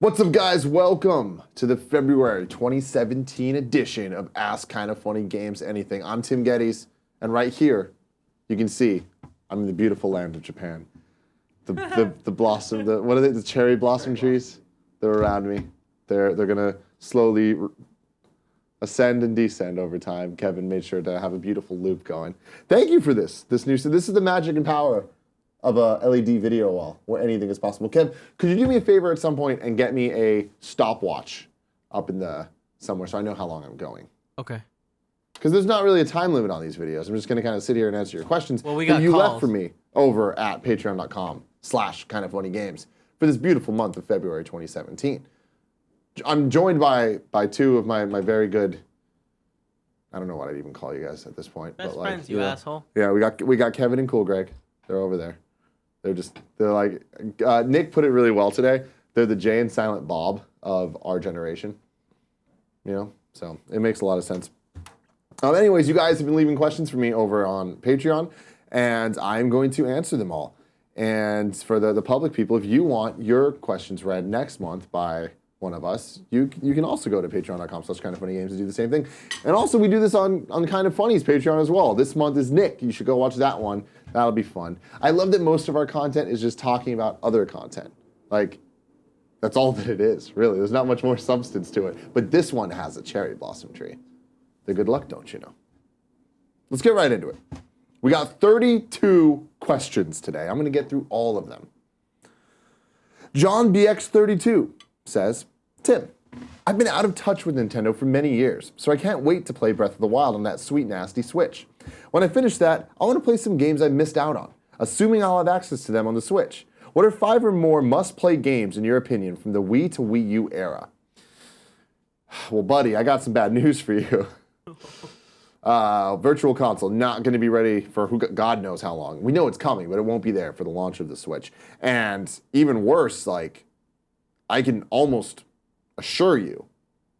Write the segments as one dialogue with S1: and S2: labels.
S1: What's up, guys? Welcome to the February 2017 edition of Ask Kinda Funny Games Anything. I'm Tim Gettys, and right here, you can see I'm in the beautiful land of Japan. The blossom, what are they? The cherry blossom trees? They're around me. They're gonna slowly ascend and descend over time. Kevin made sure to have a beautiful loop going. Thank you for this new. So this is the magic and power of a LED video wall where anything is possible. Kev, could you do me a favor at some point and get me a stopwatch up in the somewhere so I know how long I'm going?
S2: Okay.
S1: Because there's not really a time limit on these videos. I'm just gonna kind of sit here and answer your questions
S2: Well, we
S1: that
S2: got
S1: you left
S2: calls.
S1: for me over at patreon.com/kindoffunnygames for this beautiful month of February 2017. I'm joined by two of my very good, I don't know what I'd even call you guys at this point.
S2: Best
S1: but like,
S2: friends, you asshole.
S1: Yeah, we got Kevin and Cool Greg. They're over there. They're like, Nick put it really well today. They're the Jay and Silent Bob of our generation. You know, so it makes a lot of sense. Anyways, you guys have been leaving questions for me over on Patreon, and I'm going to answer them all. And for the public people, if you want your questions read next month by one of us, you can also go to patreon.com/kindoffunnygames to do the same thing. And also, we do this on Kind of Funny's Patreon as well. This month is Nick. You should go watch that one. That'll be fun. I love that most of our content is just talking about other content. Like, that's all that it is, really. There's not much more substance to it. But this one has a cherry blossom tree. The good luck, don't you know? Let's get right into it. We got 32 questions today. I'm going to get through all of them. John BX32 says, Tim, I've been out of touch with Nintendo for many years, so I can't wait to play Breath of the Wild on that sweet, nasty Switch. When I finish that, I want to play some games I missed out on, assuming I'll have access to them on the Switch. What are 5 or more must-play games, in your opinion, from the Wii to Wii U era? Well, buddy, I got some bad news for you. Virtual Console, not going to be ready for God knows how long. We know it's coming, but it won't be there for the launch of the Switch. And even worse, like, I can almost assure you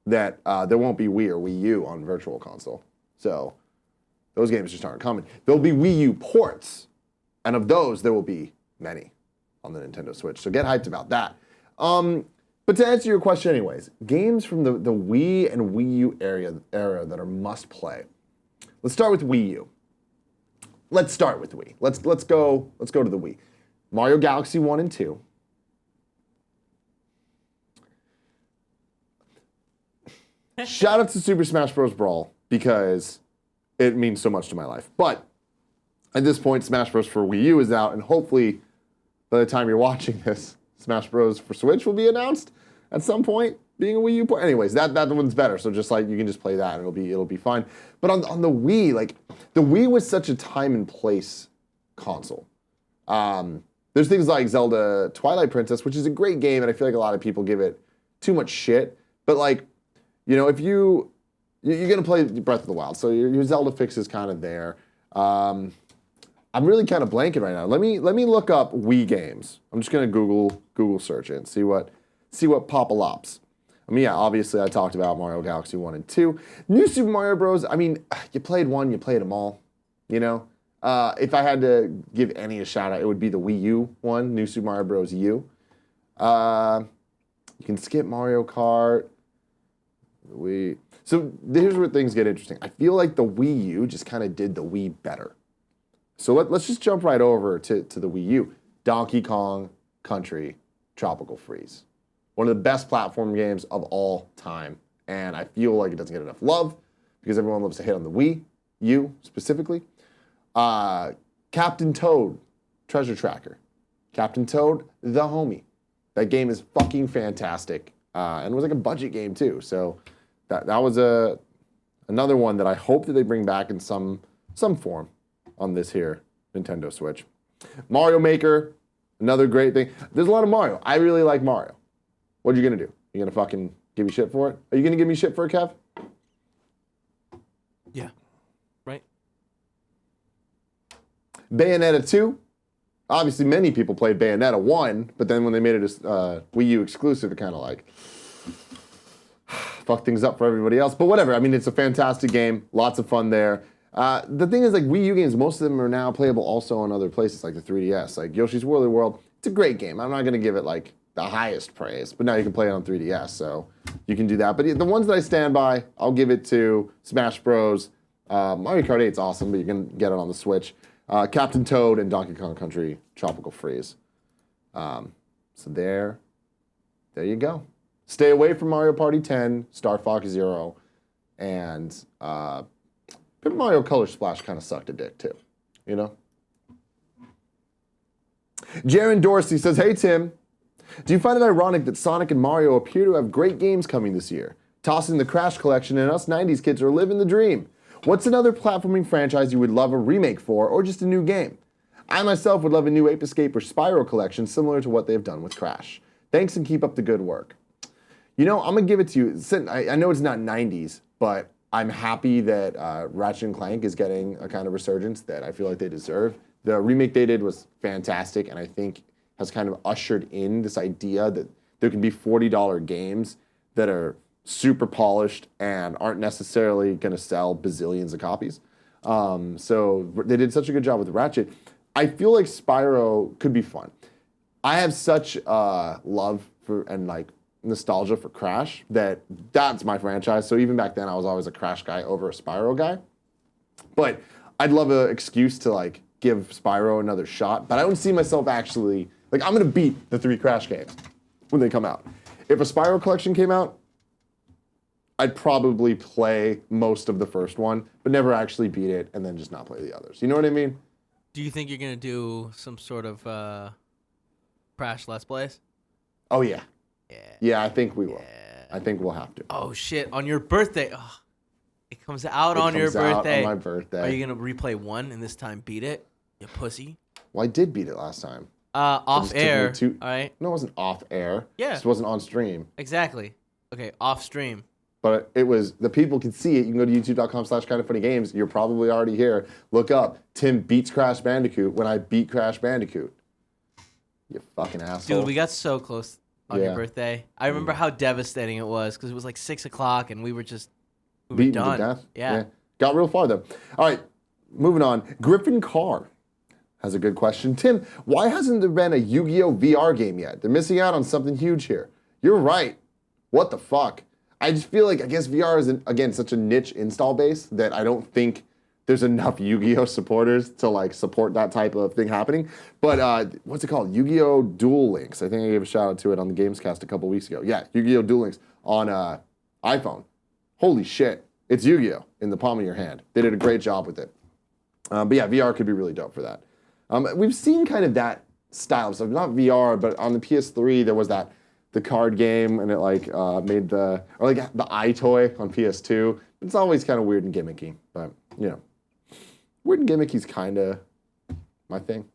S1: that there won't be Wii or Wii U on Virtual Console. So those games just aren't coming. There'll be Wii U ports, and of those, there will be many on the Nintendo Switch. So get hyped about that. But to answer your question anyways, games from the Wii and Wii U era that are must play. Let's start with Wii U. Let's start with Wii. Let's go to the Wii. Mario Galaxy 1 and 2. Shout out to Super Smash Bros. Brawl because it means so much to my life. But at this point, Smash Bros. For Wii U is out, and hopefully by the time you're watching this, Smash Bros. For Switch will be announced at some point, being a Wii U port. Anyways, that one's better. So just like you can just play that and it'll be fine. But on the Wii, like the Wii was such a time and place console. There's things like Zelda Twilight Princess, which is a great game, and I feel like a lot of people give it too much shit. But like, you know, if you're gonna play Breath of the Wild, so your Zelda fix is kind of there. I'm really kind of blanking right now. Let me look up Wii games. I'm just gonna Google search it and see what pop-a-lops. I mean, yeah, obviously I talked about Mario Galaxy 1 and 2. New Super Mario Bros. I mean, you played one, you played them all. You know, if I had to give any a shout out, it would be the Wii U one, New Super Mario Bros. U. You can skip Mario Kart. So here's where things get interesting. I feel like the Wii U just kind of did the Wii better. So let's just jump right over to the Wii U. Donkey Kong Country Tropical Freeze. One of the best platform games of all time. And I feel like it doesn't get enough love because everyone loves to hit on the Wii U specifically. Captain Toad Treasure Tracker. Captain Toad, the homie. That game is fucking fantastic. And it was like a budget game too. So that was another one that I hope that they bring back in some form on this here Nintendo Switch. Mario Maker, another great thing. There's a lot of Mario. I really like Mario. What are you gonna do? You gonna fucking give me shit for it? Are you gonna give me shit for it, Kev?
S2: Yeah. Right?
S1: Bayonetta 2. Obviously, many people played Bayonetta 1, but then when they made it a Wii U exclusive, it kind of like fucked things up for everybody else. But whatever. I mean, it's a fantastic game. Lots of fun there. The thing is, like, Wii U games, most of them are now playable also on other places, like the 3DS. Like Yoshi's Woolly World, it's a great game. I'm not going to give it, like, the highest praise. But now you can play it on 3DS, so you can do that. But the ones that I stand by, I'll give it to Smash Bros. Mario Kart 8's awesome, but you can get it on the Switch. Captain Toad and Donkey Kong Country Tropical Freeze. So there you go. Stay away from Mario Party 10, Star Fox Zero, and Paper Mario Color Splash kind of sucked a dick too, you know? Jaron Dorsey says, hey Tim, do you find it ironic that Sonic and Mario appear to have great games coming this year? Tossing the Crash collection and us 90s kids are living the dream. What's another platforming franchise you would love a remake for, or just a new game? I myself would love a new Ape Escape or Spyro collection similar to what they've done with Crash. Thanks and keep up the good work. You know, I'm going to give it to you. I know it's not 90s, but I'm happy that Ratchet & Clank is getting a kind of resurgence that I feel like they deserve. The remake they did was fantastic, and I think has kind of ushered in this idea that there can be $40 games that are super polished and aren't necessarily going to sell bazillions of copies. So they did such a good job with Ratchet. I feel like Spyro could be fun. I have such love for and like nostalgia for Crash that's my franchise. So even back then I was always a Crash guy over a Spyro guy. But I'd love an excuse to like give Spyro another shot. But I don't see myself actually, like I'm gonna beat the 3 Crash games when they come out. If a Spyro collection came out, I'd probably play most of the first one, but never actually beat it and then just not play the others. You know what I mean?
S2: Do you think you're gonna do some sort of Crash Let's Plays?
S1: Oh yeah.
S2: Yeah.
S1: Yeah, I think we will. I think we'll have to.
S2: Oh shit! On your birthday, it comes out on your birthday.
S1: On my birthday.
S2: Are you gonna replay 1 and this time beat it? You pussy.
S1: Well, I did beat it last time.
S2: Off air. All right.
S1: No, it wasn't off air.
S2: Yeah.
S1: It just wasn't on stream.
S2: Exactly. Okay, off stream.
S1: But it was, the people can see it. You can go to youtube.com/kindoffunnygames. You're probably already here. Look up, Tim beats Crash Bandicoot when I beat Crash Bandicoot. You fucking asshole.
S2: Dude, we got so close on your birthday. I remember how devastating it was because it was like 6 o'clock and we were done.
S1: To death.
S2: Yeah.
S1: Got real far though. All right, moving on. Griffin Carr has a good question. Tim, why hasn't there been a Yu-Gi-Oh! VR game yet? They're missing out on something huge here. You're right. What the fuck? I just feel like, I guess VR is, again, such a niche install base that I don't think there's enough Yu-Gi-Oh! Supporters to like support that type of thing happening. But what's it called? Yu-Gi-Oh! Duel Links. I think I gave a shout out to it on the Gamescast a couple weeks ago. Yeah, Yu-Gi-Oh! Duel Links on iPhone. Holy shit. It's Yu-Gi-Oh! In the palm of your hand. They did a great job with it. But yeah, VR could be really dope for that. We've seen kind of that style of stuff. Not VR, but on the PS3, there was the card game, and it like made the eye toy on PS2. It's always kind of weird and gimmicky, but you know, weird and gimmicky's kind of my thing.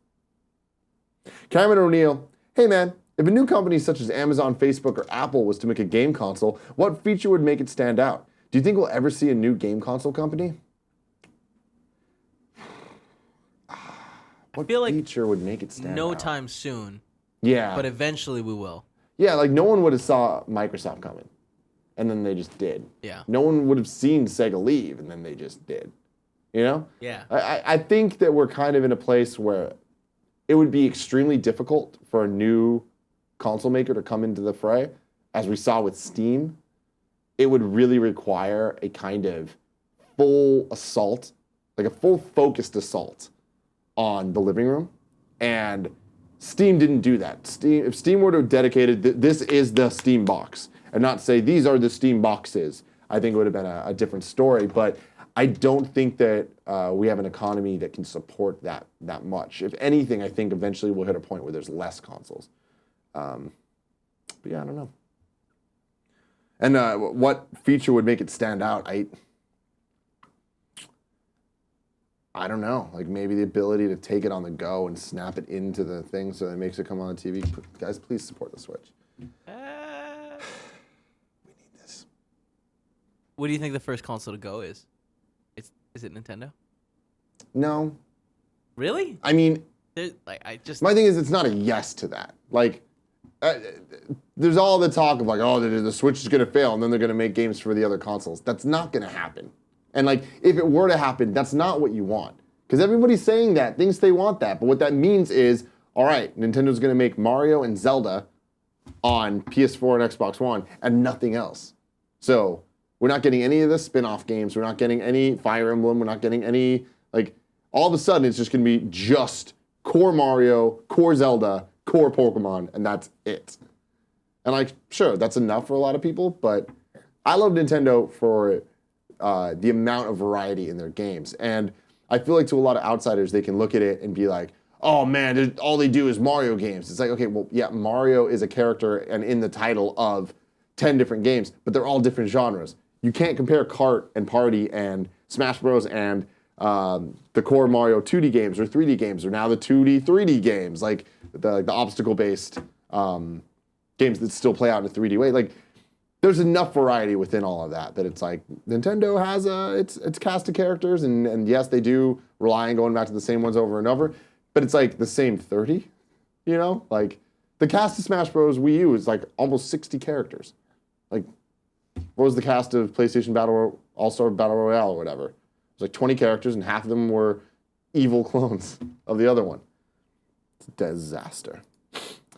S1: Cameron O'Neill, hey man, if a new company such as Amazon, Facebook, or Apple was to make a game console, what feature would make it stand out? Do you think we'll ever see a new game console company? What feature would make it stand out?
S2: No time soon.
S1: Yeah.
S2: But eventually we will.
S1: Yeah, like no one would have saw Microsoft coming, and then they just did.
S2: Yeah.
S1: No one would have seen Sega leave, and then they just did. You know?
S2: Yeah.
S1: I think that we're kind of in a place where it would be extremely difficult for a new console maker to come into the fray. As we saw with Steam, it would really require a kind of full assault, like a full focused assault on the living room, and Steam didn't do that. If Steam were to have dedicated, this is the Steam box, and not say, these are the Steam boxes, I think it would have been a different story. But I don't think that we have an economy that can support that much. If anything, I think eventually we'll hit a point where there's less consoles. But yeah, I don't know. And what feature would make it stand out? I don't know, like maybe the ability to take it on the go and snap it into the thing so that it makes it come on the TV. Guys, please support the Switch. We need this.
S2: What do you think the first console to go is? Is it Nintendo?
S1: No.
S2: Really?
S1: I mean,
S2: my
S1: thing is, it's not a yes to that. Like, there's all the talk of like, oh, the Switch is going to fail, and then they're going to make games for the other consoles. That's not going to happen. And like, if it were to happen, that's not what you want. Because everybody's saying that, thinks they want that. But what that means is, all right, Nintendo's going to make Mario and Zelda on PS4 and Xbox One and nothing else. So we're not getting any of the spin-off games. We're not getting any Fire Emblem. We're not getting any, like, all of a sudden it's just going to be just core Mario, core Zelda, core Pokemon, and that's it. And, like, sure, that's enough for a lot of people, but I love Nintendo for the amount of variety in their games. And I feel like to a lot of outsiders, they can look at it and be like, oh man, all they do is Mario games. It's like, okay, well, yeah, Mario is a character and in the title of 10 different games, but they're all different genres. You can't compare Kart and Party and Smash Bros. And the core Mario 2D games or 3D games, or now the 2D, 3D games, like the obstacle-based games that still play out in a 3D way. Like, there's enough variety within all of that it's like Nintendo has its cast of characters, and yes, they do rely on going back to the same ones over and over, but it's like the same 30, you know? Like, the cast of Smash Bros. Wii U is like almost 60 characters. Like, what was the cast of PlayStation All-Star Battle Royale or whatever? It was like 20 characters, and half of them were evil clones of the other one. It's a disaster.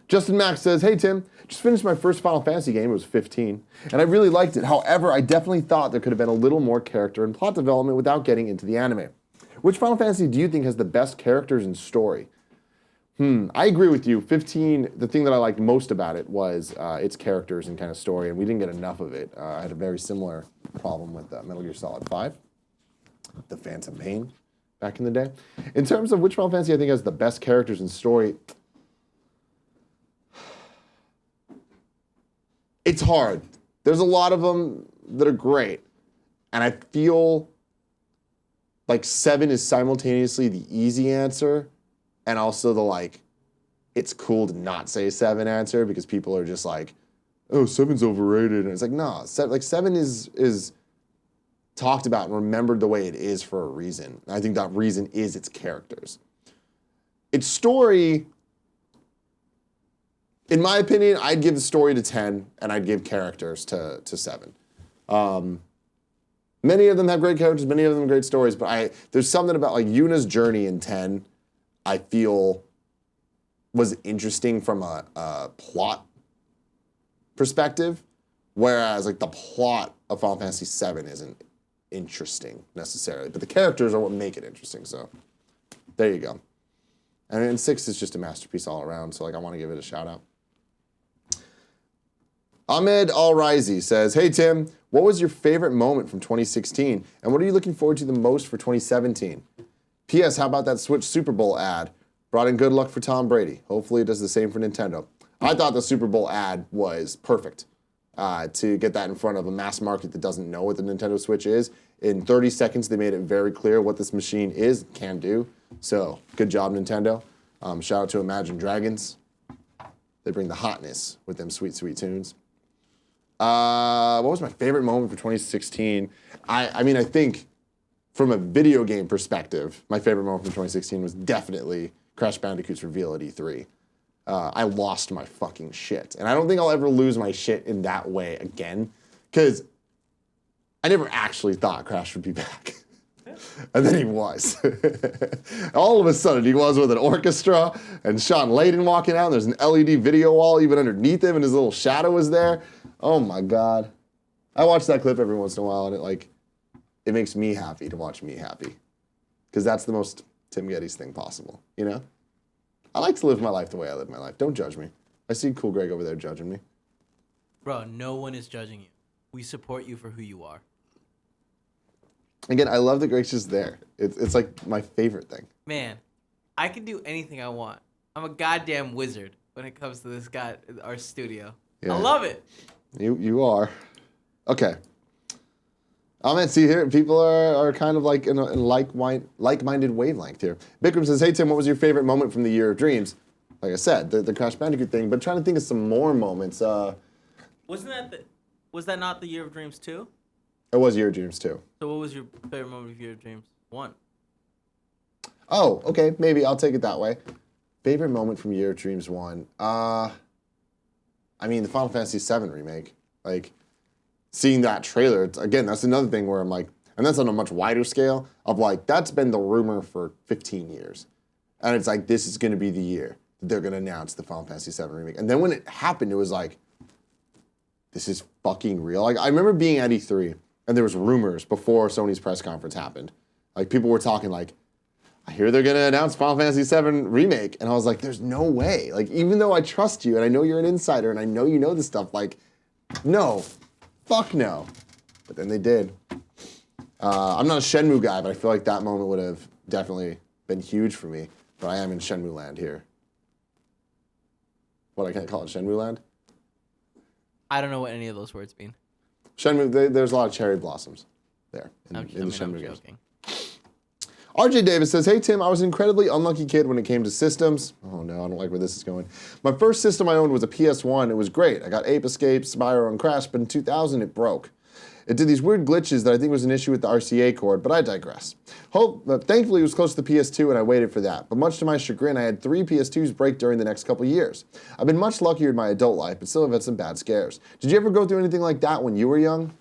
S1: Justin Max says, hey Tim, just finished my first Final Fantasy game, it was 15, and I really liked it. However, I definitely thought there could have been a little more character and plot development without getting into the anime. Which Final Fantasy do you think has the best characters and story? I agree with you. 15, the thing that I liked most about it was its characters and kind of story, and we didn't get enough of it. I had a very similar problem with Metal Gear Solid 5, The Phantom Pain, back in the day. In terms of which Final Fantasy I think has the best characters and story, it's hard. There's a lot of them that are great, and I feel like 7 is simultaneously the easy answer and also the, like, it's cool to not say 7 answer because people are just like, oh, 7's overrated. And it's like, no, 7 is talked about and remembered the way it is for a reason. And I think that reason is its characters. Its story, in my opinion, I'd give the story to 10 and I'd give characters to 7. Many of them have great characters, many of them have great stories, but there's something about like Yuna's journey in 10 I feel was interesting from a plot perspective, whereas like the plot of Final Fantasy VII isn't interesting necessarily, but the characters are what make it interesting, so there you go. And 6 is just a masterpiece all around, so like I want to give it a shout out. Ahmed Al-Rizi says, hey Tim, what was your favorite moment from 2016? And what are you looking forward to the most for 2017? P.S. How about that Switch Super Bowl ad? Brought in good luck for Tom Brady. Hopefully it does the same for Nintendo. I thought the Super Bowl ad was perfect to get that in front of a mass market that doesn't know what the Nintendo Switch is. In 30 seconds, they made it very clear what this machine is, can do. So, good job, Nintendo. Shout out to Imagine Dragons. They bring the hotness with them sweet, sweet tunes. What was my favorite moment for 2016? I mean, I think from a video game perspective, my favorite moment from 2016 was definitely Crash Bandicoot's reveal at E3. I lost my fucking shit. And I don't think I'll ever lose my shit in that way again, because I never actually thought Crash would be back. And then he was. All of a sudden, he was with an orchestra, and Sean Layden walking out, and there's an LED video wall even underneath him, and his little shadow was there. Oh my God. I watch that clip every once in a while, and it makes me happy to watch me happy. Because that's the most Tim Gettys thing possible, you know? I like to live my life the way I live my life. Don't judge me. I see Cool Greg over there judging me.
S2: Bro, no one is judging you. We support you for who you are.
S1: Again, I love that Greg's just there. It's like my favorite thing.
S2: Man, I can do anything I want. I'm a goddamn wizard when it comes to this guy, our studio. Yeah. I love it.
S1: You are. Okay. Man, see here, people are kind of like in a like-minded wavelength here. Bikram says, hey Tim, what was your favorite moment from the Year of Dreams? Like I said, the Crash Bandicoot thing, but trying to think of some more moments.
S2: Was that not the Year of Dreams 2?
S1: It was Year of Dreams 2.
S2: So what was your favorite moment of Year of Dreams 1?
S1: Oh, okay, maybe I'll take it that way. Favorite moment from Year of Dreams 1? I mean, the Final Fantasy VII remake. Like, seeing that trailer, again, that's another thing where I'm like, and that's on a much wider scale, of like, that's been the rumor for 15 years. And it's like, this is going to be the year. that they're gonna announce the Final Fantasy VII remake. And then when it happened, it was like, this is fucking real. Like I remember being at E3 and there was rumors before Sony's press conference happened. Like people were talking like, I hear they're gonna announce Final Fantasy VII remake, and I was like, there's no way. Like even though I trust you and I know you're an insider and I know you know this stuff, like, no, fuck no. But then they did. I'm not a Shenmue guy, but I feel like that moment would have definitely been huge for me. But I am in Shenmue land here. What, I can't call it Shenmue land?
S2: I don't know what any of those words mean.
S1: Shenmue, there's a lot of cherry blossoms there in the Shenmue games. RJ Davis says, hey Tim, I was an incredibly unlucky kid when it came to systems. Oh no, I don't like where this is going. My first system I owned was a PS1. It was great. I got Ape Escape, Spyro, and Crash, but in 2000 it broke. It did these weird glitches that I think was an issue with the RCA cord, but I digress. Thankfully, it was close to the PS2, and I waited for that. But much to my chagrin, I had 3 PS2s break during the next couple years. I've been much luckier in my adult life, but still have had some bad scares. Did you ever go through anything like that when you were young?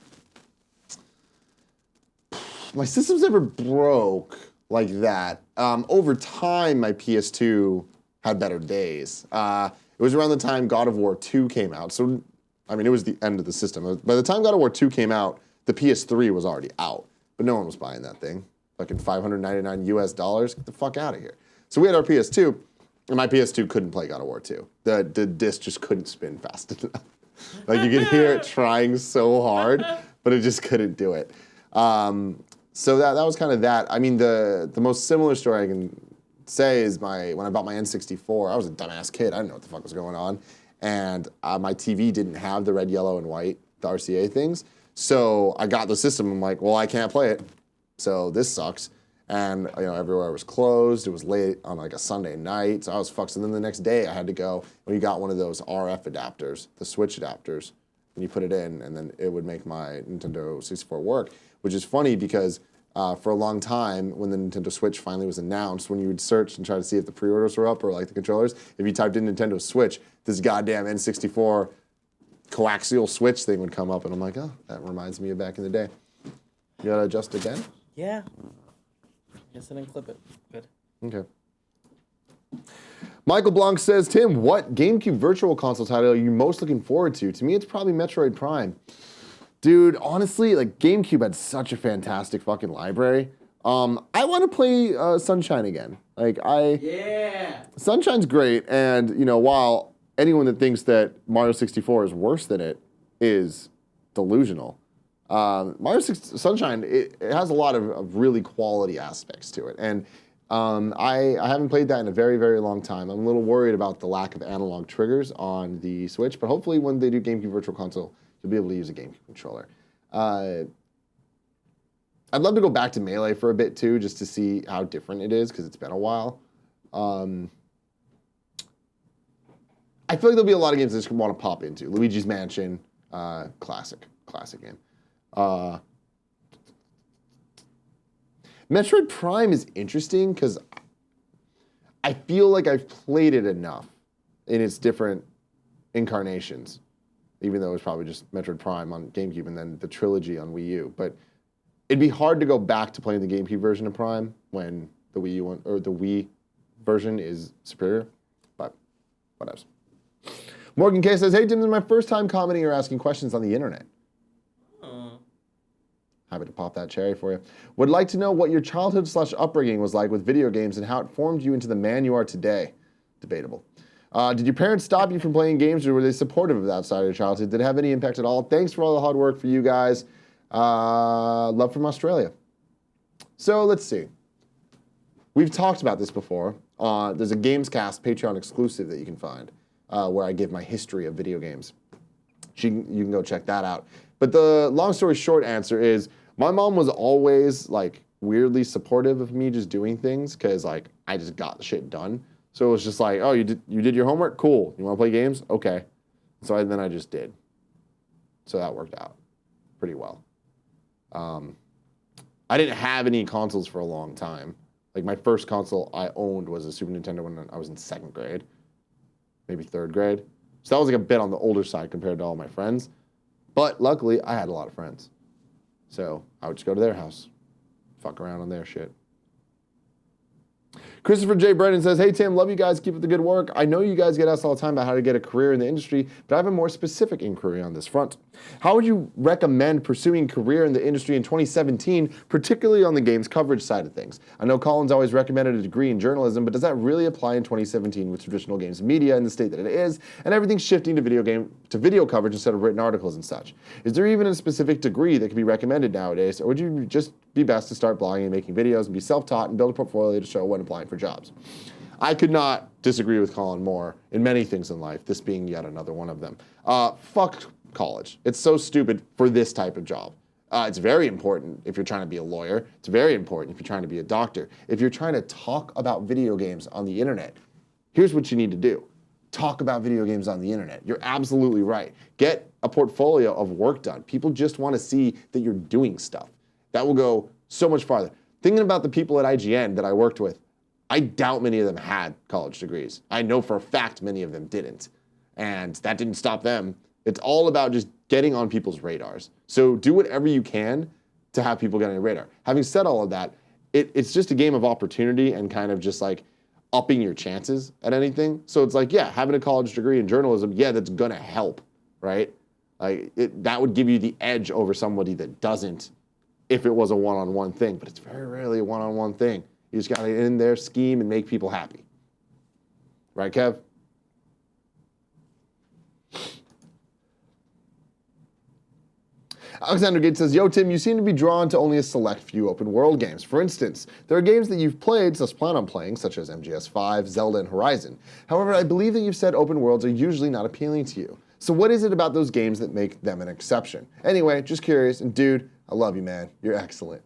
S1: My systems never broke like that. Over time, my PS2 had better days. It was around the time God of War 2 came out, so I mean, it was the end of the system. By the time God of War 2 came out, the PS3 was already out, but no one was buying that thing. Fucking $599 US, get the fuck out of here. So we had our PS2, and my PS2 couldn't play God of War 2. The disc just couldn't spin fast enough. Like you could hear it trying so hard, but it just couldn't do it. So that was kind of that. I mean, the most similar story I can say is when I bought my N64, I was a dumbass kid. I didn't know what the fuck was going on. And my TV didn't have the red, yellow, and white, the RCA things. So I got the system. I'm like, well, I can't play it. So this sucks. And everywhere was closed. It was late on like a Sunday night. So I was fucked. So then the next day I had to go. We got one of those RF adapters, the switch adapters. And you put it in, and then it would make my Nintendo 64 work. Which is funny because for a long time, when the Nintendo Switch finally was announced, when you would search and try to see if the pre-orders were up or like the controllers, if you typed in Nintendo Switch, this goddamn N64 coaxial switch thing would come up, and I'm like, oh, that reminds me of back in the day. You gotta adjust again?
S2: Yeah. Yes, I didn't clip it. Good.
S1: Okay. Michael Blanc says, Tim, what GameCube Virtual Console title are you most looking forward to? To me, it's probably Metroid Prime. Dude, honestly, like GameCube had such a fantastic fucking library. I want to play Sunshine again.
S2: Yeah.
S1: Sunshine's great, and while anyone that thinks that Mario 64 is worse than it is delusional. Sunshine, it has a lot of really quality aspects to it, and I haven't played that in a very, very long time. I'm a little worried about the lack of analog triggers on the Switch, but hopefully when they do GameCube Virtual Console, you'll be able to use a GameCube controller. I'd love to go back to Melee for a bit too, just to see how different it is, because it's been a while. I feel like there'll be a lot of games I just want to pop into. Luigi's Mansion, classic game. Metroid Prime is interesting because I feel like I've played it enough in its different incarnations, even though it was probably just Metroid Prime on GameCube and then the trilogy on Wii U. But it'd be hard to go back to playing the GameCube version of Prime when the Wii U one, or the Wii version is superior. But whatever. Morgan K says, hey Tim, this is my first time commenting or asking questions on the internet. Happy to pop that cherry for you. Would like to know what your childhood / upbringing was like with video games and how it formed you into the man you are today. Debatable. Did your parents stop you from playing games, or were they supportive of that side of your childhood? Did it have any impact at all? Thanks for all the hard work for you guys. Love from Australia. So let's see. We've talked about this before. There's a Gamescast Patreon exclusive that you can find where I give my history of video games. You can go check that out. But the long story short answer is my mom was always like weirdly supportive of me just doing things because like I just got the shit done. So it was just like, oh, you did your homework? Cool. You want to play games? Okay. So then I just did. So that worked out pretty well. I didn't have any consoles for a long time. Like my first console I owned was a Super Nintendo when I was in 2nd grade, maybe 3rd grade. So that was like a bit on the older side compared to all my friends. But luckily, I had a lot of friends. So I would just go to their house, fuck around on their shit. Christopher J. Brennan says, hey, Tim, love you guys. Keep up the good work. I know you guys get asked all the time about how to get a career in the industry, but I have a more specific inquiry on this front. How would you recommend pursuing a career in the industry in 2017, particularly on the games coverage side of things? I know Colin's always recommended a degree in journalism, but does that really apply in 2017 with traditional games media in the state that it is, and everything's shifting to video coverage instead of written articles and such? Is there even a specific degree that can be recommended nowadays, or would you just be best to start blogging and making videos and be self-taught and build a portfolio to show when applying for jobs? I could not disagree with Colin more in many things in life, this being yet another one of them. Fuck college. It's so stupid for this type of job. It's very important if you're trying to be a lawyer. It's very important if you're trying to be a doctor. If you're trying to talk about video games on the internet, here's what you need to do. Talk about video games on the internet. You're absolutely right. Get a portfolio of work done. People just want to see that you're doing stuff. That will go so much farther. Thinking about the people at IGN that I worked with, I doubt many of them had college degrees. I know for a fact many of them didn't. And that didn't stop them. It's all about just getting on people's radars. So do whatever you can to have people get on your radar. Having said all of that, it's just a game of opportunity and kind of just like upping your chances at anything. So it's like, yeah, having a college degree in journalism, yeah, that's gonna help, right? Like that would give you the edge over somebody that doesn't if it was a one-on-one thing, but it's very rarely a one-on-one thing. You just gotta get in there, scheme, and make people happy. Right, Kev? Alexander Gates says, yo, Tim, you seem to be drawn to only a select few open world games. For instance, there are games that you've played, thus plan on playing, such as MGS5, Zelda, and Horizon. However, I believe that you've said open worlds are usually not appealing to you. So what is it about those games that make them an exception? Anyway, just curious, and dude, I love you, man. You're excellent.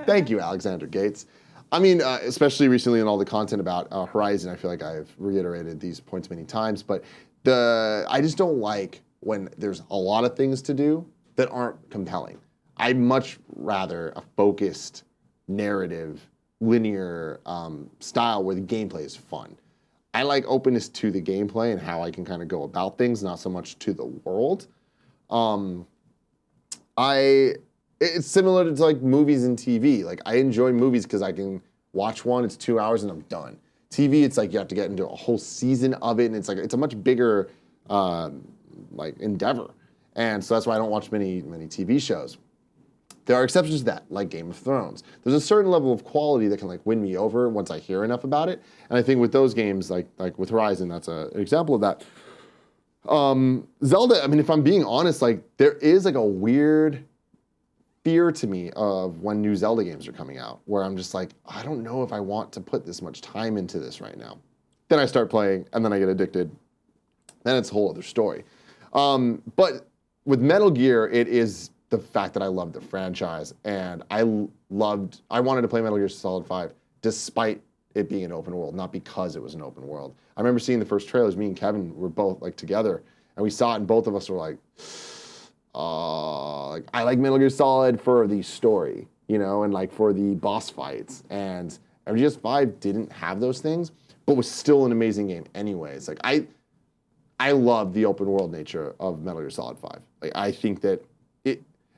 S1: Thank you, Alexander Gates. I mean, especially recently in all the content about Horizon, I feel like I've reiterated these points many times, but I just don't like when there's a lot of things to do that aren't compelling. I'd much rather a focused, narrative, linear style where the gameplay is fun. I like openness to the gameplay and how I can kind of go about things, not so much to the world. It's similar to like movies and TV. Like I enjoy movies because I can watch one, it's 2 hours and I'm done. TV, it's like you have to get into a whole season of it, and it's a much bigger like endeavor. And so that's why I don't watch many TV shows. There are exceptions to that, like Game of Thrones. There's a certain level of quality that can like win me over once I hear enough about it. And I think with those games, like with Horizon, that's an example of that. Zelda, I mean, if I'm being honest, like there is like a weird fear to me of when new Zelda games are coming out, where I'm just like, I don't know if I want to put this much time into this right now. Then I start playing, and then I get addicted. Then it's a whole other story. But with Metal Gear, it is the fact that I love the franchise, and I wanted to play Metal Gear Solid 5 despite it being an open world, not because it was an open world. I remember seeing the first trailers, me and Kevin were both like together, and we saw it, and both of us were like, I like Metal Gear Solid for the story, you know, and like for the boss fights, and MGS 5 didn't have those things, but was still an amazing game anyways. Like I love the open world nature of Metal Gear Solid 5. Like I think that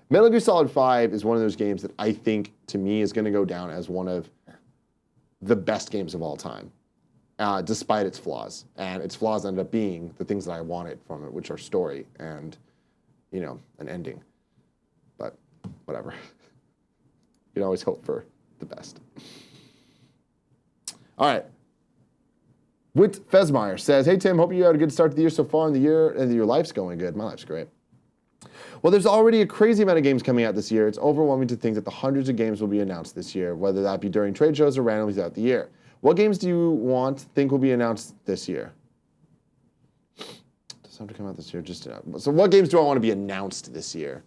S1: Metal Gear Solid 5 is one of those games that I think to me is going to go down as one of the best games of all time, despite its flaws. And its flaws ended up being the things that I wanted from it, which are story and, you know, an ending. But whatever. You can always hope for the best. All right. Whit Fesmeyer says, hey, Tim, hope you had a good start to the year so far in the year and your life's going good. My life's great. Well, there's already a crazy amount of games coming out this year. It's overwhelming to think that the hundreds of games will be announced this year, whether that be during trade shows or randomly throughout the year. What games do you think will be announced this year? Does have to come out this year. So what games do I want to be announced this year?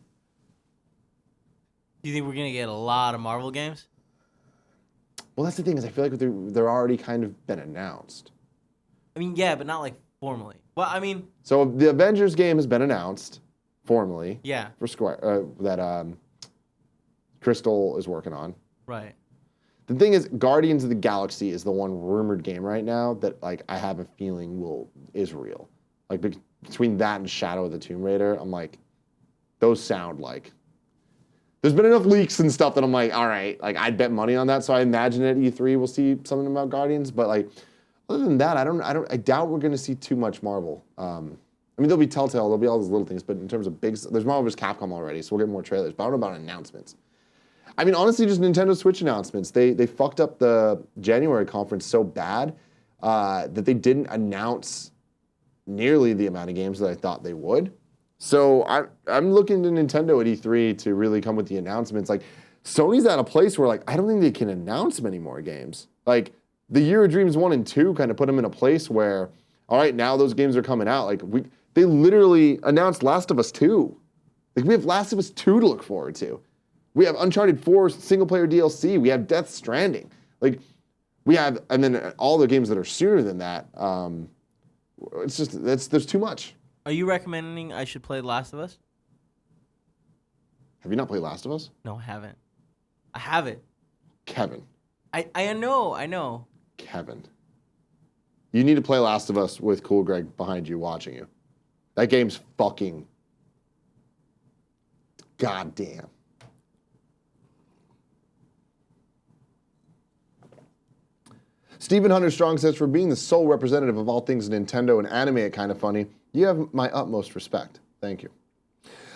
S2: Do you think we're going to get a lot of Marvel games?
S1: Well, that's the thing is I feel like they're already kind of been announced.
S2: I mean, yeah, but not like formally. Well, I mean...
S1: So the Avengers game has been announced formally.
S2: Yeah.
S1: For Square, that Crystal is working on.
S2: Right.
S1: The thing is, Guardians of the Galaxy is the one rumored game right now that like I have a feeling is real. Like between that and Shadow of the Tomb Raider, I'm like, those sound like There's been enough leaks and stuff that I'm like, all right, like I'd bet money on that. So I imagine at E3 we'll see something about Guardians. But like, other than that, I doubt we're gonna see too much Marvel. I mean, there'll be Telltale, there'll be all those little things, but in terms of big, there's Marvel vs. Capcom already, so we'll get more trailers. But I don't know about announcements. I mean, honestly, just Nintendo Switch announcements. They fucked up the January conference so bad that they didn't announce nearly the amount of games that I thought they would. So I'm looking to Nintendo at E3 to really come with the announcements. Like, Sony's at a place where, like, I don't think they can announce many more games. Like, the Year of Dreams 1 and 2 kind of put them in a place where, all right, now those games are coming out. Like, they literally announced Last of Us 2. Like, we have Last of Us 2 to look forward to. We have Uncharted 4 single-player DLC. We have Death Stranding. Like, we have, and then all the games that are sooner than that. It's just, there's too much.
S2: Are you recommending I should play Last of Us?
S1: Have you not played Last of Us?
S2: No, I haven't. I haven't.
S1: Kevin.
S2: I know.
S1: Kevin. You need to play Last of Us with Cool Greg behind you watching you. That game's fucking goddamn. Stephen Hunter Strong says, for being the sole representative of all things Nintendo and anime at Kinda Funny, you have my utmost respect. Thank you.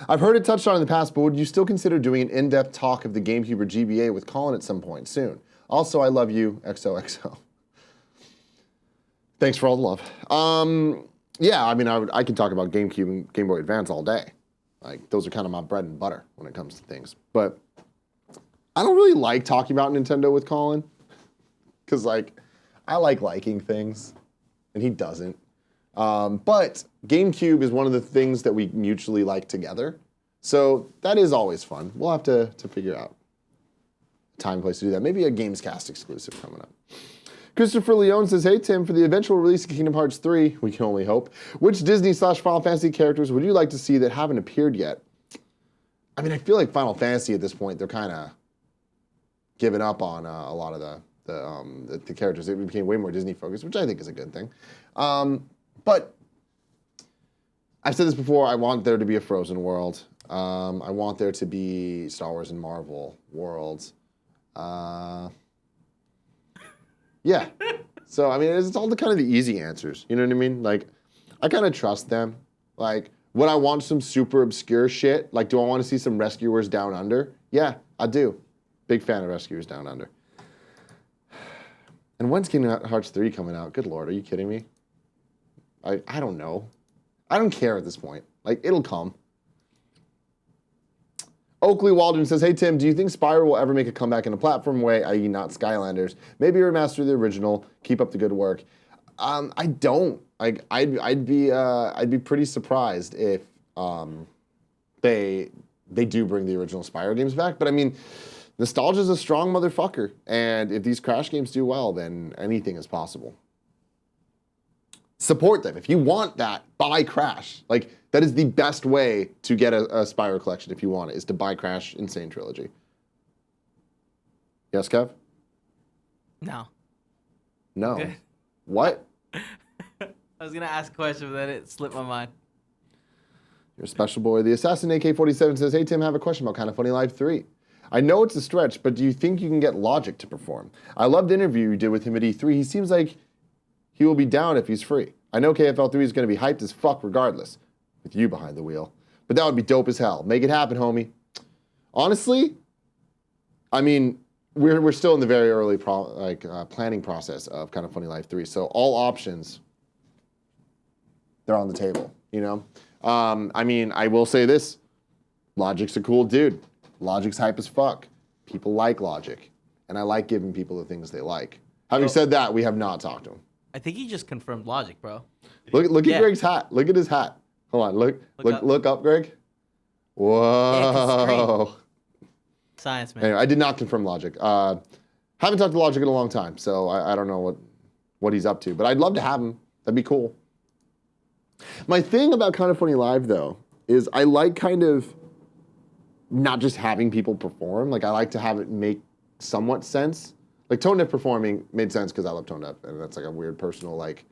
S1: I've heard it touched on in the past, but would you still consider doing an in-depth talk of the GameCube or GBA with Colin at some point soon? Also, I love you, XOXO. Thanks for all the love. Yeah, I mean, I could talk about GameCube and Game Boy Advance all day. Like, those are kind of my bread and butter when it comes to things. But I don't really like talking about Nintendo with Colin. Because, like, I like liking things, and he doesn't. But GameCube is one of the things that we mutually like together. So that is always fun. We'll have to figure out a time and place to do that. Maybe a Gamescast exclusive coming up. Christopher Leone says, hey, Tim, for the eventual release of Kingdom Hearts 3, we can only hope, which Disney/Final Fantasy characters would you like to see that haven't appeared yet? I mean, I feel like Final Fantasy at this point, they're kind of giving up on a lot of the characters. It became way more Disney-focused, which I think is a good thing. But I've said this before, I want there to be a Frozen world. I want there to be Star Wars and Marvel worlds. Yeah. So, I mean, it's all the kind of the easy answers. You know what I mean? Like, I kind of trust them. Like, would I want some super obscure shit? Like, do I want to see some Rescuers Down Under? Yeah, I do. Big fan of Rescuers Down Under. And when's Kingdom Hearts 3 coming out? Good Lord, are you kidding me? I don't know. I don't care at this point. Like, it'll come. Oakley Waldron says, hey, Tim, do you think Spyro will ever make a comeback in a platform way, i.e. not Skylanders? Maybe remaster the original, keep up the good work. I don't. Like, I'd be pretty surprised if they do bring the original Spyro games back. But I mean, nostalgia's a strong motherfucker. And if these Crash games do well, then anything is possible. Support them. If you want that, buy Crash. Like, that is the best way to get a Spyro collection if you want it, is to buy Crash Insane Trilogy. Yes, Kev?
S2: No.
S1: No.
S2: Good.
S1: What?
S2: I was going to ask a question, but then it slipped my mind.
S1: Your special boy, the Assassin AK-47 says, hey, Tim, I have a question about Kinda Funny Live 3. I know it's a stretch, but do you think you can get Logic to perform? I loved the interview you did with him at E3. He seems like he will be down if he's free. I know KFL 3 is going to be hyped as fuck regardless, with you behind the wheel. But that would be dope as hell. Make it happen, homie. Honestly, I mean, we're still in the very early planning process of Kinda Funny Live 3. So all options, they're on the table, you know? I mean, I will say this. Logic's a cool dude. Logic's hype as fuck. People like Logic. And I like giving people the things they like. Having said that, we have not talked to him.
S2: I think he just confirmed Logic, bro.
S1: Look at Greg's hat. Look at his hat. Hold on. Look up, Greg. Whoa.
S2: Science, man.
S1: Anyway, I did not confirm Logic. Haven't talked to Logic in a long time, so I don't know what he's up to. But I'd love to have him. That'd be cool. My thing about Kinda Funny Live, though, is I like kind of not just having people perform. Like, I like to have it make somewhat sense. Like, Tone Deaf performing made sense because I love Tone Deaf, and that's like a weird personal, like,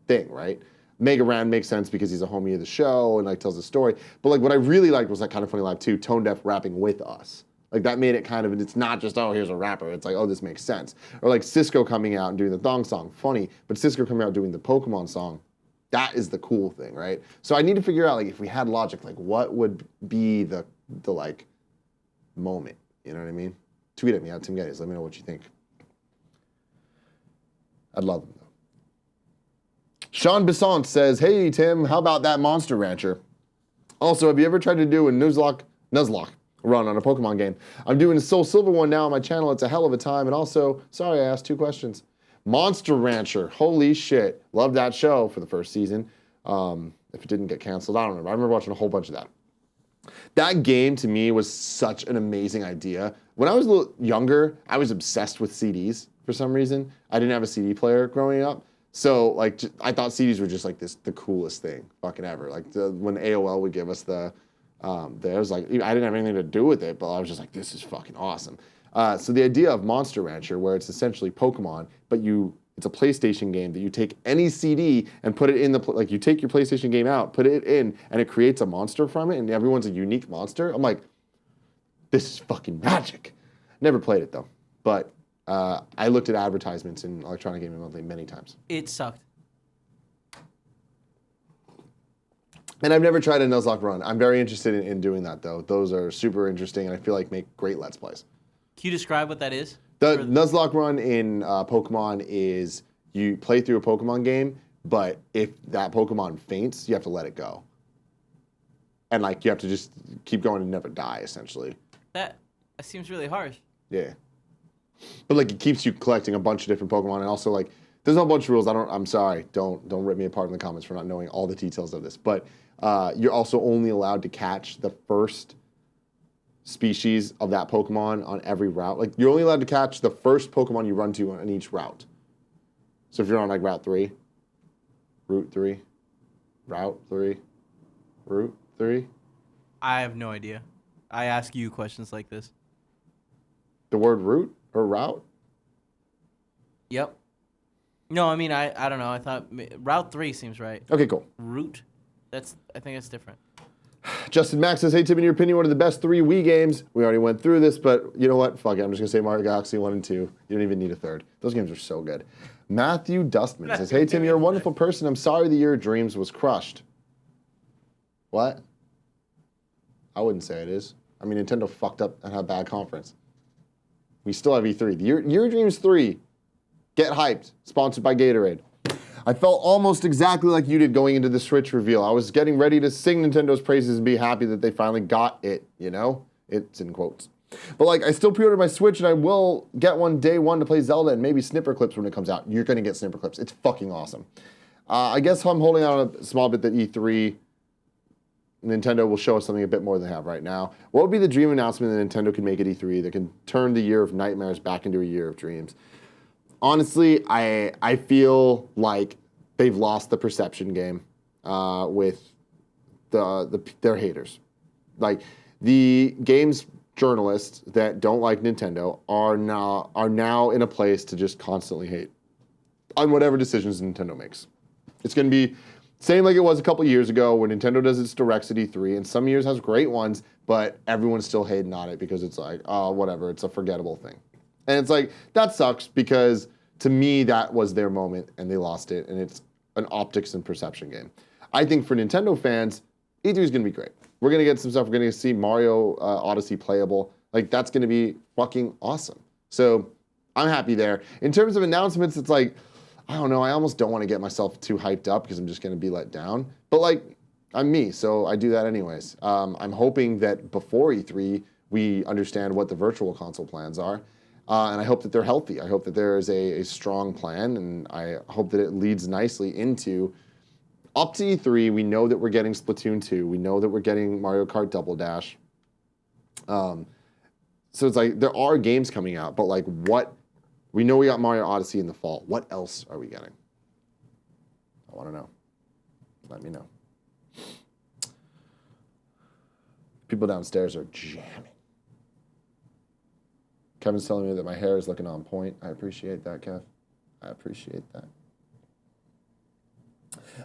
S1: thing, right? Mega Ran makes sense because he's a homie of the show and like tells the story. But like what I really liked was like Kind of Funny Live 2, Tone Deaf rapping with us. Like that made it kind of, it's not just, oh, here's a rapper. It's like, oh, this makes sense. Or like Cisco coming out and doing the Thong song, funny. But Cisco coming out doing the Pokemon song, that is the cool thing, right? So I need to figure out like if we had logic, like what would be the like moment, you know what I mean? Tweet at me at Tim Gettys. Let me know what you think. I'd love them though. Sean Bissant says, hey Tim, how about that Monster Rancher? Also, have you ever tried to do a Nuzlocke run on a Pokemon game? I'm doing a Soul Silver one now on my channel. It's a hell of a time. And also, sorry I asked 2 questions. Monster Rancher, holy shit. Love that show for the first season. If it didn't get canceled, I don't remember. I remember watching a whole bunch of that. That game to me was such an amazing idea. When I was a little younger, I was obsessed with CDs for some reason. I didn't have a CD player growing up. So like I thought CDs were just like the coolest thing fucking ever. Like when AOL would give us there was like, I didn't have anything to do with it, but I was just like, this is fucking awesome. So the idea of Monster Rancher, where it's essentially Pokemon, but it's a PlayStation game that you take any CD and put it in like you take your PlayStation game out, put it in, and it creates a monster from it, and everyone's a unique monster. I'm like, this is fucking magic. Never played it though, but I looked at advertisements in Electronic Gaming Monthly many times.
S2: It sucked.
S1: And I've never tried a Nuzlocke run. I'm very interested in doing that though. Those are super interesting, and I feel like make great Let's Plays.
S2: Can you describe what that is?
S1: The Nuzlocke run in Pokemon is you play through a Pokemon game, but if that Pokemon faints, you have to let it go. And like you have to just keep going and never die, essentially.
S2: That seems really harsh.
S1: Yeah. But like it keeps you collecting a bunch of different Pokemon, and also like there's a whole bunch of rules. I'm sorry. Don't rip me apart in the comments for not knowing all the details of this. But you're also only allowed to catch the first species of that Pokemon on every route. Like you're only allowed to catch the first Pokemon you run to on each route. So if you're on like Route 3, Route 3,
S2: I have no idea. I ask you questions like this.
S1: The word route or route?
S2: Yep. No, I mean, I don't know. I thought Route 3 seems right.
S1: Okay, cool.
S2: Route? I think that's different.
S1: Justin Max says, hey, Tim, in your opinion, what are the best 3 Wii games? We already went through this, but you know what? Fuck it. I'm just going to say Mario Galaxy 1 and 2. You don't even need a third. Those games are so good. Matthew Dustman says, hey, Tim, you're a wonderful person. I'm sorry the year of dreams was crushed. What? I wouldn't say it is. I mean, Nintendo fucked up and had a bad conference. We still have E3. The Year of Dreams 3. Get hyped. Sponsored by Gatorade. I felt almost exactly like you did going into the Switch reveal. I was getting ready to sing Nintendo's praises and be happy that they finally got it, you know? It's in quotes. But like, I still pre-ordered my Switch and I will get one day 1 to play Zelda and maybe Snipper Clips when it comes out. You're gonna get Snipper Clips. It's fucking awesome. I guess I'm holding out a small bit that E3, Nintendo will show us something a bit more than they have right now. What would be the dream announcement that Nintendo can make at E3 that can turn the year of nightmares back into a year of dreams? Honestly, I feel like they've lost the perception game with their haters. Like the games journalists that don't like Nintendo are now in a place to just constantly hate on whatever decisions Nintendo makes. It's going to be same like it was a couple years ago when Nintendo does its directs at E3, and some years has great ones, but everyone's still hating on it because it's like, oh, whatever, it's a forgettable thing. And it's like, that sucks because to me, that was their moment and they lost it, and it's an optics and perception game. I think for Nintendo fans, E3 is going to be great. We're going to get some stuff. We're going to see Mario Odyssey playable. Like, that's going to be fucking awesome. So I'm happy there. In terms of announcements, it's like, I don't know. I almost don't want to get myself too hyped up because I'm just going to be let down. But like, I'm me, so I do that anyways. I'm hoping that before E3, we understand what the virtual console plans are. And I hope that they're healthy. I hope that there is a strong plan, and I hope that it leads nicely into up to E3. We know that we're getting Splatoon 2. We know that we're getting Mario Kart Double Dash. So it's like there are games coming out, but like what? We know we got Mario Odyssey in the fall. What else are we getting? I want to know. Let me know. People downstairs are jamming. Kevin's telling me that my hair is looking on point. I appreciate that, Kev. I appreciate that.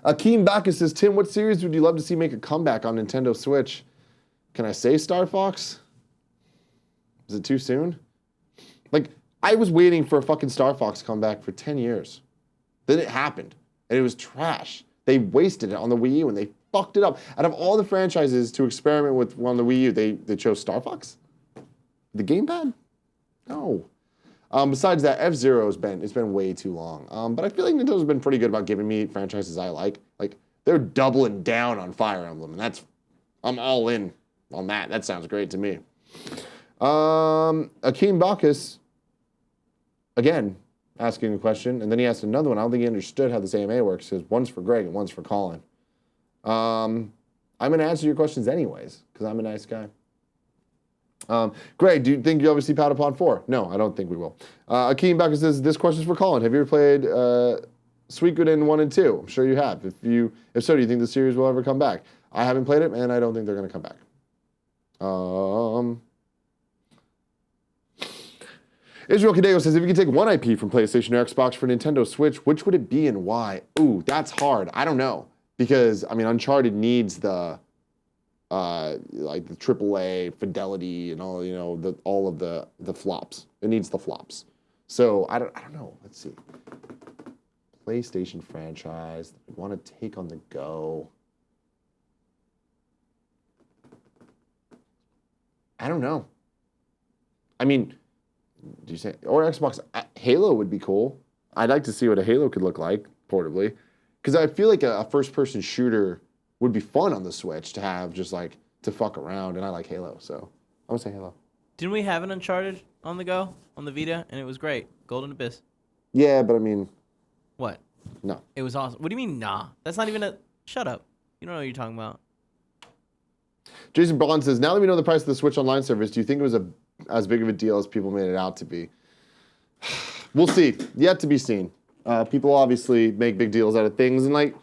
S1: Akeem Bacchus says, Tim, what series would you love to see make a comeback on Nintendo Switch? Can I say Star Fox? Is it too soon? Like, I was waiting for a fucking Star Fox comeback for 10 years. Then it happened, and it was trash. They wasted it on the Wii U, and they fucked it up. Out of all the franchises to experiment with on the Wii U, they chose Star Fox? The gamepad? No. Besides that, F-Zero it's been way too long. But I feel like Nintendo's been pretty good about giving me franchises I like. Like, they're doubling down on Fire Emblem, and I'm all in on that. That sounds great to me. Akeem Bacchus, again, asking a question, and then he asked another one. I don't think he understood how this AMA works. He says, one's for Greg and one's for Colin. I'm going to answer your questions anyways, because I'm a nice guy. Greg, do you think you'll ever see Patapon 4? No, I don't think we will. Akeem Bacchus says, this question's for Colin. Have you ever played Suikoden 1 and 2? I'm sure you have. If so, do you think the series will ever come back? I haven't played it, and I don't think they're going to come back. Israel Cadeo says, if you could take one IP from PlayStation or Xbox for Nintendo Switch, which would it be and why? Ooh, that's hard. I don't know. Because, I mean, Uncharted needs the, like the AAA fidelity and all, you know, all of the flops. It needs the flops. So, I don't know. Let's see. PlayStation franchise that I want to take on the go. I don't know. I mean, do you say, or Xbox, Halo would be cool. I'd like to see what a Halo could look like, portably. Because I feel like a first-person shooter would be fun on the Switch to have just like, to fuck around, and I like Halo, so I'm gonna say Halo.
S2: Didn't we have an Uncharted on the go, on the Vita, and it was great? Golden Abyss.
S1: Yeah, but I mean...
S2: What?
S1: No.
S2: It was awesome. What do you mean, nah? That's not even a... Shut up. You don't know what you're talking about.
S1: Jason Bond says, now that we know the price of the Switch Online service, do you think it was as big of a deal as people made it out to be? We'll see. Yet to be seen. People obviously make big deals out of things, and like,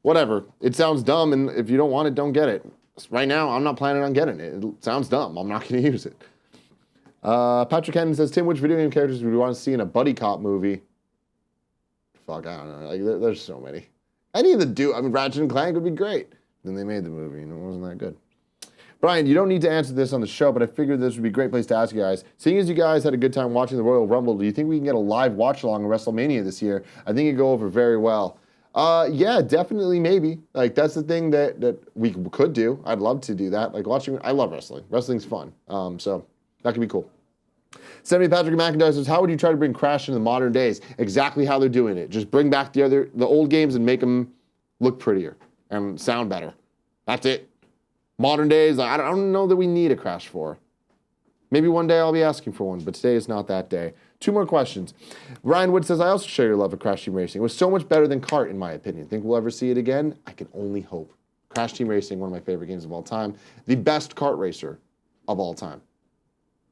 S1: whatever. It sounds dumb, and if you don't want it, don't get it. Right now, I'm not planning on getting it. It sounds dumb. I'm not going to use it. Patrick Hennon says, Tim, which video game characters would you want to see in a buddy cop movie? Fuck, I don't know. Like, there's so many. Any of the I mean, Ratchet and Clank would be great. Then they made the movie, and it wasn't that good. Brian, you don't need to answer this on the show, but I figured this would be a great place to ask you guys. Seeing as you guys had a good time watching the Royal Rumble, do you think we can get a live watch-along of WrestleMania this year? I think it'd go over very well. Yeah, definitely, maybe. Like, that's the thing that we could do. I'd love to do that. Like, I love wrestling. Wrestling's fun. So that could be cool. 70 Patrick McIntyre says, how would you try to bring Crash into the modern days? Exactly how they're doing it. Just bring back the old games and make them look prettier and sound better. That's it. Modern days, I don't know that we need a Crash 4. Maybe one day I'll be asking for one, but today is not that day. 2 more questions. Ryan Wood says, I also share your love of Crash Team Racing. It was so much better than Kart, in my opinion. Think we'll ever see it again? I can only hope. Crash Team Racing, one of my favorite games of all time. The best kart racer of all time.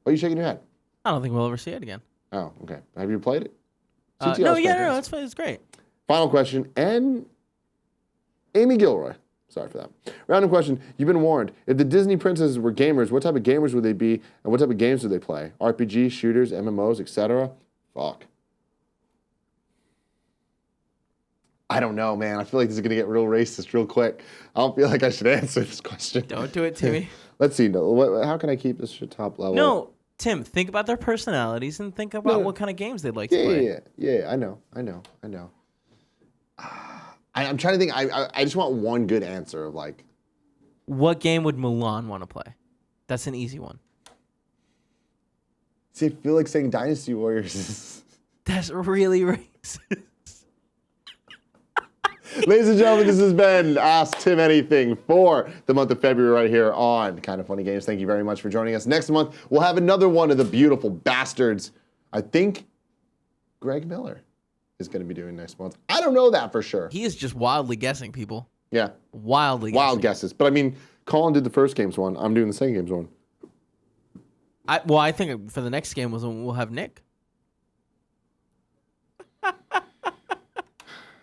S1: Why are you shaking your head?
S2: I don't think we'll ever see it again.
S1: Oh, okay. Have you played it?
S2: No, it's great.
S1: Final question, and Amy Gilroy. Sorry for that. Random question. You've been warned. If the Disney princesses were gamers, what type of gamers would they be, and what type of games would they play? RPG, shooters, MMOs, etc.? Fuck. I don't know, man. I feel like this is going to get real racist real quick. I don't feel like I should answer this question.
S2: Don't do it, Timmy.
S1: Let's see. How can I keep this shit top level?
S2: No, Tim, think about their personalities and think about what kind of games they'd like to play.
S1: Yeah, I know. I'm trying to think. I just want one good answer of like.
S2: What game would Mulan want to play? That's an easy one.
S1: See, I feel like saying Dynasty Warriors.
S2: That's really racist.
S1: Ladies and gentlemen, this has been Ask Tim Anything for the month of February right here on Kind of Funny Games. Thank you very much for joining us. Next month, we'll have another one of the beautiful bastards. I think Greg Miller is going to be doing next month. I don't know that for sure.
S2: He is just wildly guessing, people.
S1: Yeah.
S2: Wildly guessing.
S1: Wild guesses. But I mean, Colin did the first games one. I'm doing the second games one.
S2: I think for the next game we'll have Nick.